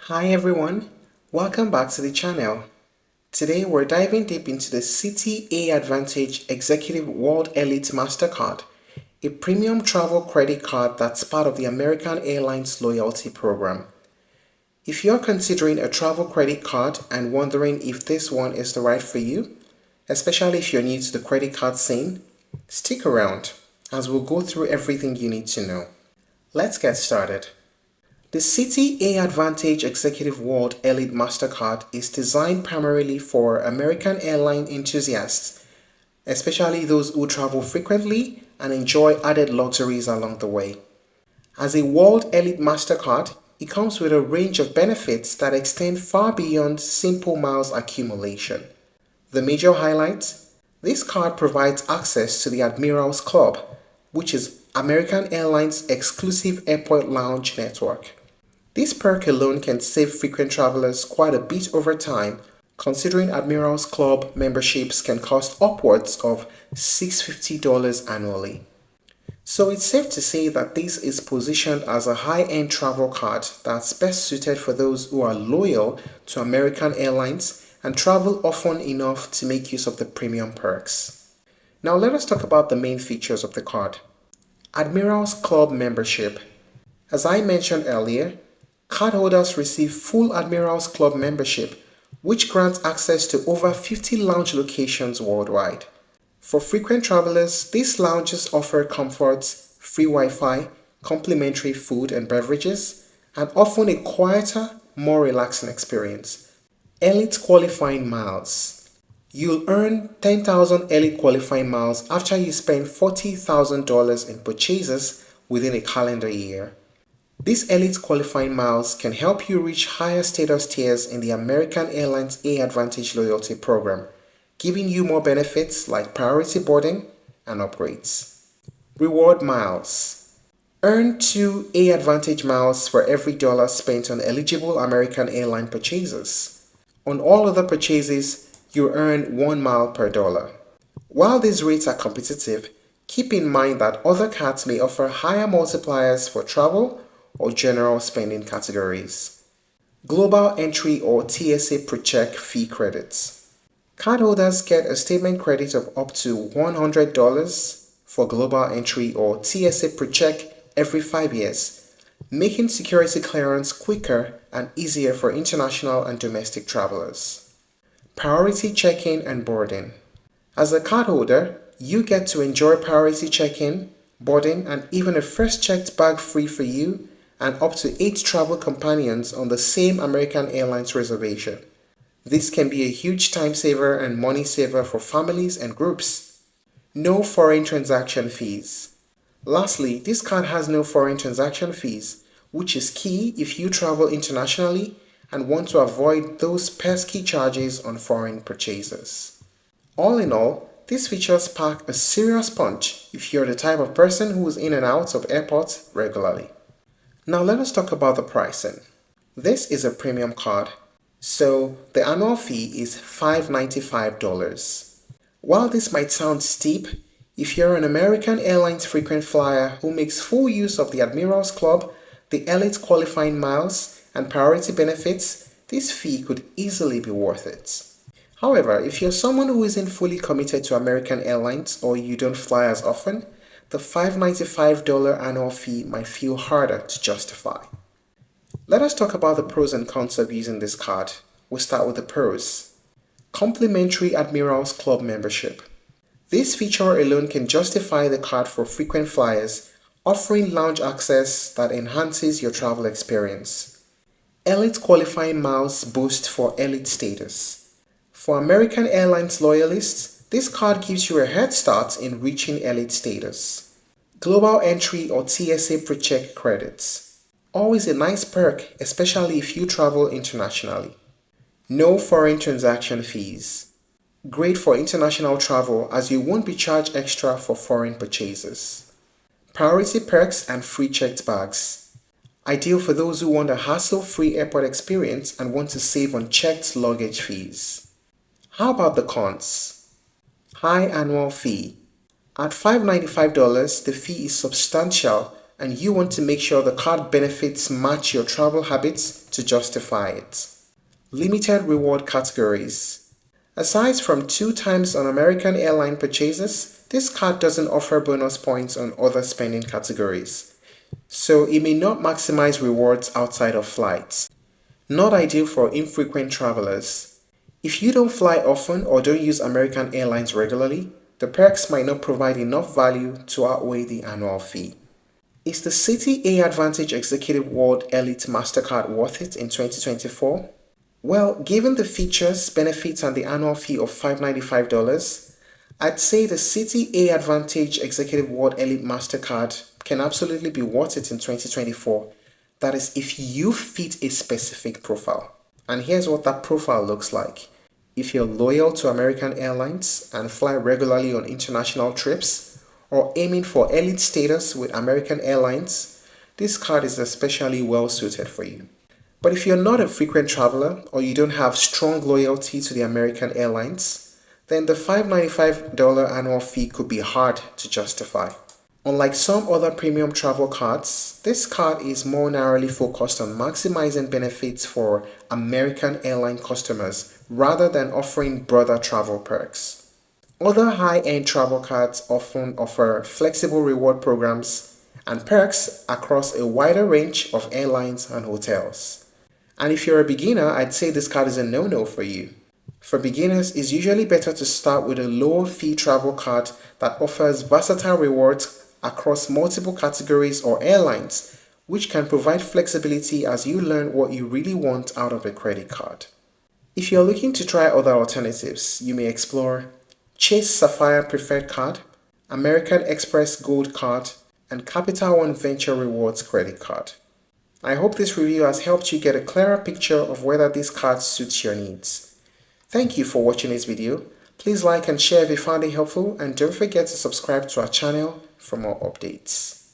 Hi everyone, welcome back to the channel. Today we're diving deep into the Citi AAdvantage Executive World Elite Mastercard, a premium travel credit card that's part of the American Airlines loyalty program. If you're considering a travel credit card and wondering if this one is the right for you, especially if you're new to the credit card scene, stick around as we'll go through everything you need to know. Let's get started. The Citi AAdvantage Executive World Elite Mastercard is designed primarily for American airline enthusiasts, especially those who travel frequently and enjoy added luxuries along the way. As a World Elite Mastercard, it comes with a range of benefits that extend far beyond simple miles accumulation. The major highlights: this card provides access to the Admirals Club, which is American Airlines' exclusive airport lounge network. This perk alone can save frequent travelers quite a bit over time, considering Admirals Club memberships can cost upwards of $650 annually. So it's safe to say that this is positioned as a high-end travel card that's best suited for those who are loyal to American Airlines and travel often enough to make use of the premium perks. Now let us talk about the main features of the card. Admirals Club membership. As I mentioned earlier, cardholders receive full Admirals Club membership, which grants access to over 50 lounge locations worldwide. For frequent travelers, these lounges offer comforts, free Wi-Fi, complimentary food and beverages, and often a quieter, more relaxing experience. Elite qualifying miles. You'll earn 10,000 Elite qualifying miles after you spend $40,000 in purchases within a calendar year. These Elite qualifying miles can help you reach higher status tiers in the American Airlines AAdvantage loyalty program, giving you more benefits like priority boarding and upgrades. Reward miles. Earn 2 AAdvantage miles for every dollar spent on eligible American airline purchases. On all other purchases, you earn 1 mile per dollar. While these rates are competitive, keep in mind that other cards may offer higher multipliers for travel or general spending categories. Global entry or TSA PreCheck fee credits. Cardholders get a statement credit of up to $100 for global entry or TSA PreCheck every 5 years, making security clearance quicker and easier for international and domestic travelers. Priority check-in and boarding. As a cardholder, you get to enjoy priority check-in, boarding, and even a first checked bag free for you and up to 8 travel companions on the same American Airlines reservation. This can be a huge time saver and money saver for families and groups. No foreign transaction fees. Lastly, this card has no foreign transaction fees, which is key if you travel internationally and want to avoid those pesky charges on foreign purchases. All in all, these features pack a serious punch if you're the type of person who is in and out of airports regularly. Now let us talk about the pricing. This is a premium card, so the annual fee is $595. While this might sound steep, if you're an American Airlines frequent flyer who makes full use of the Admirals Club, the Elite qualifying miles, and priority benefits, this fee could easily be worth it. However, if you're someone who isn't fully committed to American Airlines or you don't fly as often, the $595 annual fee might feel harder to justify. Let us talk about the pros and cons of using this card. We'll start with the pros. Complimentary Admirals Club membership. This feature alone can justify the card for frequent flyers, offering lounge access that enhances your travel experience. Elite qualifying miles boost for Elite status. For American Airlines loyalists, this card gives you a head start in reaching Elite status. Global entry or TSA PreCheck credits. Always a nice perk, especially if you travel internationally. No foreign transaction fees. Great for international travel as you won't be charged extra for foreign purchases. Priority perks and free checked bags. Ideal for those who want a hassle-free airport experience and want to save on checked luggage fees. How about the cons? High annual fee. At $595, the fee is substantial and you want to make sure the card benefits match your travel habits to justify it. Limited reward categories. Aside from 2 times on American airline purchases, this card doesn't offer bonus points on other spending categories, so it may not maximize rewards outside of flights. Not ideal for infrequent travelers. If you don't fly often or don't use American Airlines regularly, the perks might not provide enough value to outweigh the annual fee. Is the Citi AAdvantage Executive World Elite Mastercard worth it in 2024? Well, given the features, benefits, and the annual fee of $595, I'd say the Citi AAdvantage Executive World Elite Mastercard can absolutely be worth it in 2024. That is, if you fit a specific profile. And here's what that profile looks like. If you're loyal to American Airlines and fly regularly on international trips, or aiming for elite status with American Airlines, this card is especially well suited for you. But if you're not a frequent traveler or you don't have strong loyalty to the American Airlines, then the $595 annual fee could be hard to justify. Unlike some other premium travel cards, this card is more narrowly focused on maximizing benefits for American airline customers rather than offering broader travel perks. Other high-end travel cards often offer flexible reward programs and perks across a wider range of airlines and hotels. And if you're a beginner, I'd say this card is a no-no for you. For beginners, it's usually better to start with a lower fee travel card that offers versatile rewards across multiple categories or airlines, which can provide flexibility as you learn what you really want out of a credit card. If you're looking to try other alternatives, you may explore Chase Sapphire Preferred Card, American Express Gold Card, and Capital One Venture Rewards Credit Card. I hope this review has helped you get a clearer picture of whether this card suits your needs. Thank you for watching this video. Please like and share if you found it helpful, and don't forget to subscribe to our channel for more updates.